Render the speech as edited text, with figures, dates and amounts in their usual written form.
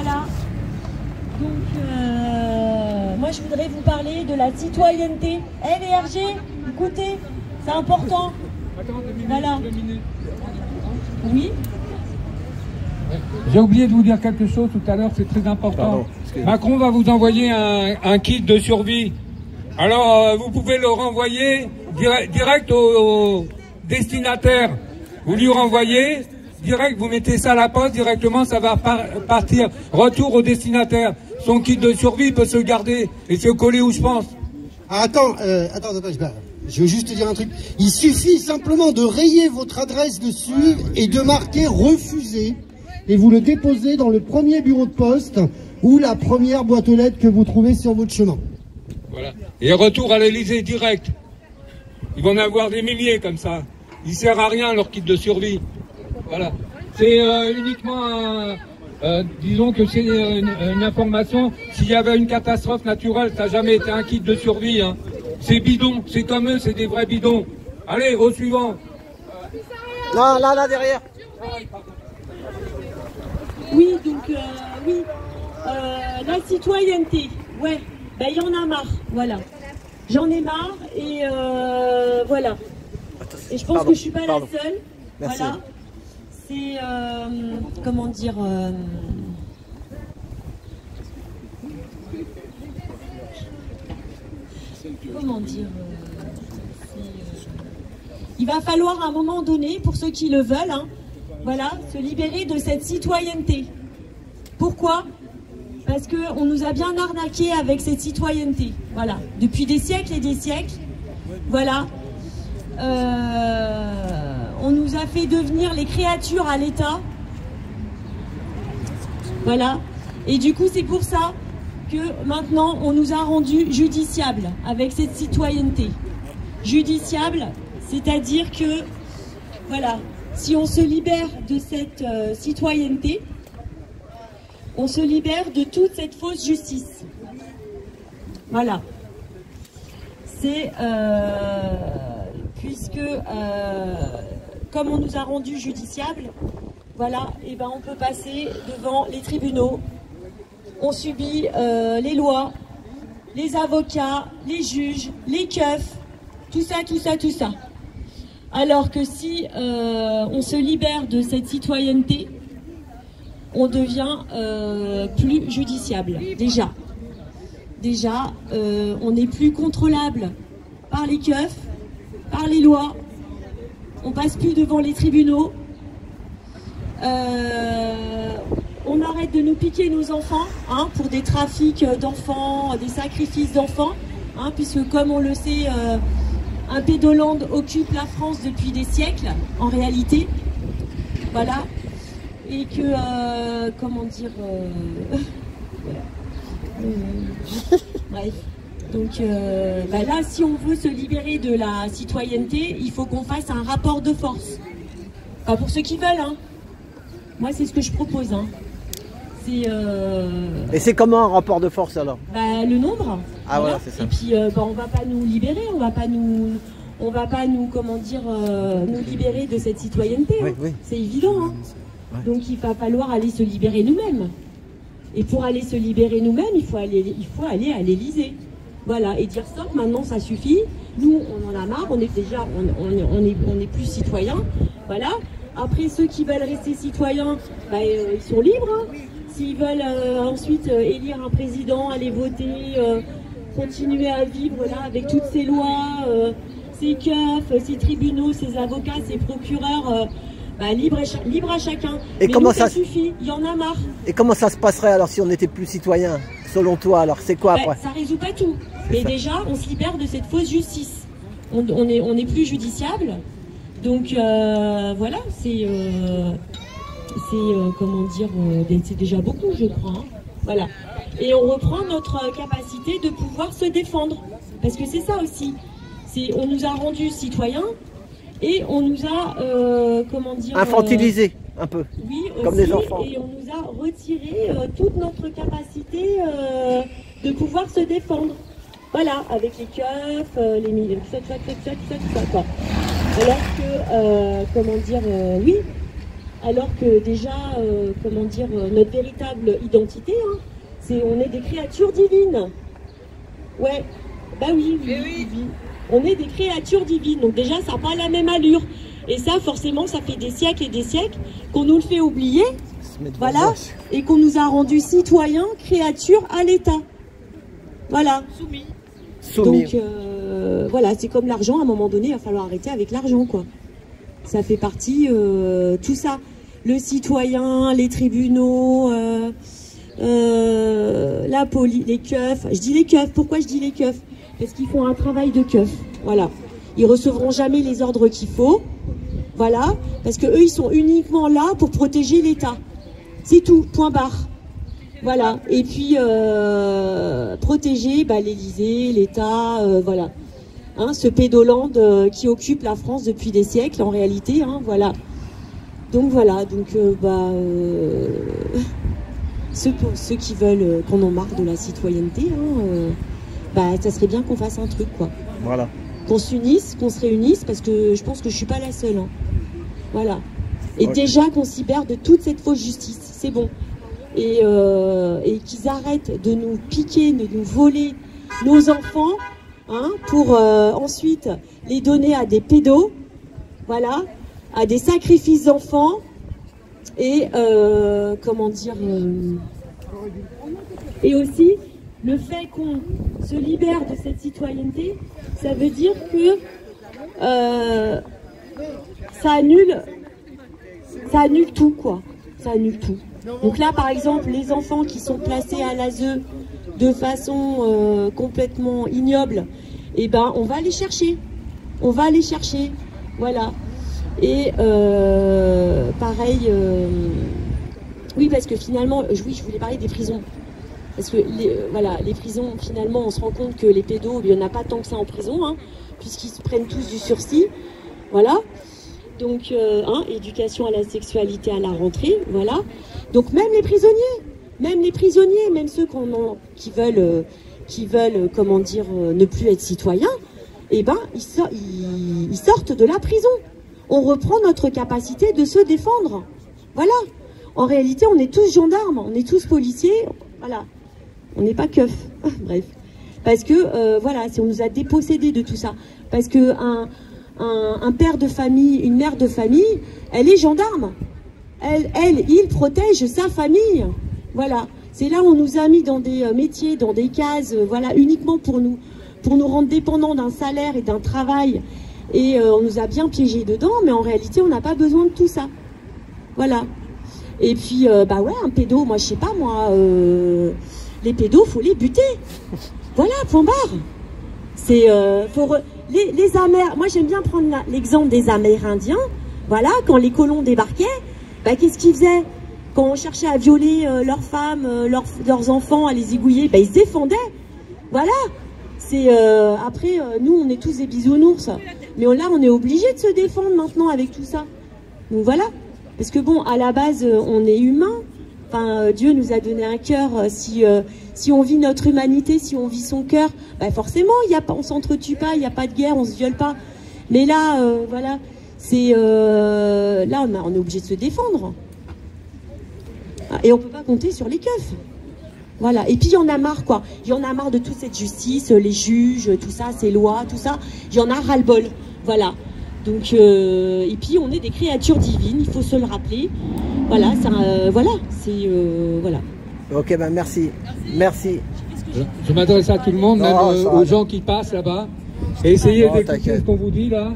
Voilà. Donc, moi je voudrais vous parler de la citoyenneté. Eh VRG, écoutez, c'est important. Voilà. Oui. J'ai oublié de vous dire quelque chose tout à l'heure, c'est très important. Macron va vous envoyer un kit de survie. Alors, vous pouvez le renvoyer direct au destinataire. Vous lui renvoyez, direct, vous mettez ça à la poste, directement, ça va partir. Retour au destinataire. Son kit de survie peut se garder et se coller où je pense. Ah, attends, je veux juste te dire un truc. Il suffit simplement de rayer votre adresse dessus et de marquer « Refusé ». Et vous le déposez dans le premier bureau de poste ou la première boîte aux lettres que vous trouvez sur votre chemin. Voilà. Et retour à l'Elysée direct. Ils vont en avoir des milliers comme ça. Il ne sert à rien leur kit de survie. Voilà. C'est uniquement disons que c'est une information. S'il y avait une catastrophe naturelle, ça n'a jamais été un kit de survie. Hein. C'est bidon, c'est comme eux, c'est des vrais bidons. Allez, au suivant. Là, derrière. Oui, donc, oui. La citoyenneté, ouais. Ben, il y en a marre, voilà. J'en ai marre et voilà. Et je pense que je suis pas la seule. Merci. Voilà. C'est, comment dire... comment dire il va falloir à un moment donné, pour ceux qui le veulent, hein, voilà, se libérer de cette citoyenneté. Pourquoi? Parce qu'on nous a bien arnaqué avec cette citoyenneté. Voilà, depuis des siècles et des siècles. Voilà. On nous a fait devenir les créatures à l'État. Voilà. Et du coup, c'est pour ça que maintenant, on nous a rendus judiciables avec cette citoyenneté. Judiciable, c'est-à-dire que, voilà, si on se libère de cette citoyenneté, on se libère de toute cette fausse justice. Voilà. C'est puisque comme on nous a rendus judiciables, voilà, et ben on peut passer devant les tribunaux. On subit les lois, les avocats, les juges, les keufs, tout ça, tout ça, tout ça. Alors que si on se libère de cette citoyenneté, on devient plus judiciable, déjà. Déjà, on n'est plus contrôlable par les keufs, par les lois, on passe plus devant les tribunaux, on arrête de nous piquer nos enfants, hein, pour des trafics d'enfants, des sacrifices d'enfants, hein, puisque comme on le sait, un pédoland occupe la France depuis des siècles, en réalité, voilà, et que, comment dire, bref. Donc là, si on veut se libérer de la citoyenneté, il faut qu'on fasse un rapport de force. Pas pour ceux qui veulent, hein. Moi, c'est ce que je propose, hein. Et c'est comment un rapport de force alors? Le nombre. Ah voilà, c'est ça. Et puis, on va pas nous libérer, on va pas nous, comment dire, nous libérer de cette citoyenneté. Oui, hein. oui. C'est évident, hein. Ouais. Donc, il va falloir aller se libérer nous-mêmes. Et pour aller se libérer nous-mêmes, il faut aller à l'Élysée. Voilà, et dire stop, maintenant ça suffit. Nous, on en a marre, on est déjà, on est plus citoyens. Voilà. Après, ceux qui veulent rester citoyens, ils sont libres. Hein. S'ils veulent ensuite élire un président, aller voter, continuer à vivre là avec toutes ces lois, ces keufs, ces tribunaux, ces avocats, ces procureurs. Libre à chacun. Et mais comment nous, ça suffit, il y en a marre. Et comment ça se passerait alors si on n'était plus citoyen, selon toi? Alors c'est quoi après? Ça résout pas tout. Mais déjà, on se libère de cette fausse justice. On est plus judiciable. Donc voilà, c'est comment dire, c'est déjà beaucoup, je crois. Hein. Voilà. Et on reprend notre capacité de pouvoir se défendre. Parce que c'est ça aussi. On nous a rendus citoyens. Et on nous a, comment dire... infantilisé, un peu, oui, comme aussi, les enfants. Et on nous a retiré toute notre capacité de pouvoir se défendre. Voilà, avec les keufs, les milieux, tout ça, quoi. Alors que, comment dire, oui, alors que déjà, comment dire, notre véritable identité, hein, on est des créatures divines. Ouais, bah oui. On est des créatures divines, donc déjà ça n'a pas la même allure. Et ça, forcément, ça fait des siècles et des siècles qu'on nous le fait oublier, voilà, et qu'on nous a rendus citoyens, créatures à l'État. Voilà. Soumis. Donc, voilà, c'est comme l'argent, à un moment donné, il va falloir arrêter avec l'argent, quoi. Ça fait partie, tout ça. Le citoyen, les tribunaux, la police, les keufs. Je dis les keufs, pourquoi je dis les keufs? Parce qu'ils font un travail de keuf, voilà. Ils recevront jamais les ordres qu'il faut, voilà, parce que eux ils sont uniquement là pour protéger l'État. C'est tout, point barre. Voilà. Et puis protéger l'Élysée, l'État, voilà. Hein, ce pédoland qui occupe la France depuis des siècles en réalité, hein, voilà. Donc voilà, donc ceux qui veulent qu'on en marre de la citoyenneté, hein, ça serait bien qu'on fasse un truc, quoi. Voilà. Qu'on s'unisse, qu'on se réunisse, parce que je pense que je suis pas la seule. Hein. Voilà. Et déjà qu'on s'y libère de toute cette fausse justice, c'est bon. Et qu'ils arrêtent de nous piquer, de nous voler nos enfants, hein, pour ensuite les donner à des pédos, voilà, à des sacrifices d'enfants, et comment dire, et aussi le fait qu'on se libère de cette citoyenneté, ça veut dire que ça annule tout, quoi. Ça annule tout. Donc là, par exemple, les enfants qui sont placés à l'ASE de façon complètement ignoble, eh ben, on va les chercher. On va les chercher. Voilà. Et pareil, oui, parce que finalement, oui, je voulais parler des prisons. Parce que les prisons, finalement, on se rend compte que les pédos, il n'y en a pas tant que ça en prison, hein, puisqu'ils se prennent tous du sursis. Voilà. Donc, éducation à la sexualité à la rentrée, voilà. Donc même les prisonniers, même ceux qui veulent, comment dire, ne plus être citoyens, eh ben, ils sortent de la prison. On reprend notre capacité de se défendre. Voilà. En réalité, on est tous gendarmes, on est tous policiers, voilà. On n'est pas keuf, bref. Parce que, voilà, on nous a dépossédés de tout ça. Parce que un père de famille, une mère de famille, elle est gendarme. Il protège sa famille. Voilà. C'est là où on nous a mis dans des métiers, dans des cases, voilà, uniquement pour nous rendre dépendants d'un salaire et d'un travail. Et on nous a bien piégés dedans, mais en réalité, on n'a pas besoin de tout ça. Voilà. Et puis, ouais, un pédo, moi, je sais pas, moi, les pédos, faut les buter. Voilà, point barre. C'est, les Amérindiens, moi, j'aime bien prendre l'exemple des Amérindiens. Voilà, quand les colons débarquaient, qu'est-ce qu'ils faisaient? Quand on cherchait à violer leurs femmes, leurs enfants, à les zigouiller, ils se défendaient. Voilà. C'est après, nous, on est tous des bisounours. Mais là, on est obligé de se défendre maintenant avec tout ça. Donc voilà. Parce que bon, à la base, on est humain. Enfin, Dieu nous a donné un cœur. Si on vit notre humanité, si on vit son cœur, forcément, on s'entretue pas, il n'y a pas de guerre, on se viole pas. Mais là, voilà, c'est là, on est obligé de se défendre. Et on peut pas compter sur les keufs. Voilà. Et puis il y en a marre, quoi. Il y en a marre de toute cette justice, les juges, tout ça, ces lois, tout ça. Il y en a ras-le-bol. Voilà. Donc, et puis on est des créatures divines, il faut se le rappeler. Voilà, voilà, c'est voilà. Ok, merci. Merci. Je m'adresse à tout le monde, même aux gens qui passent là-bas. Et essayez d'écouter ce qu'on vous dit là.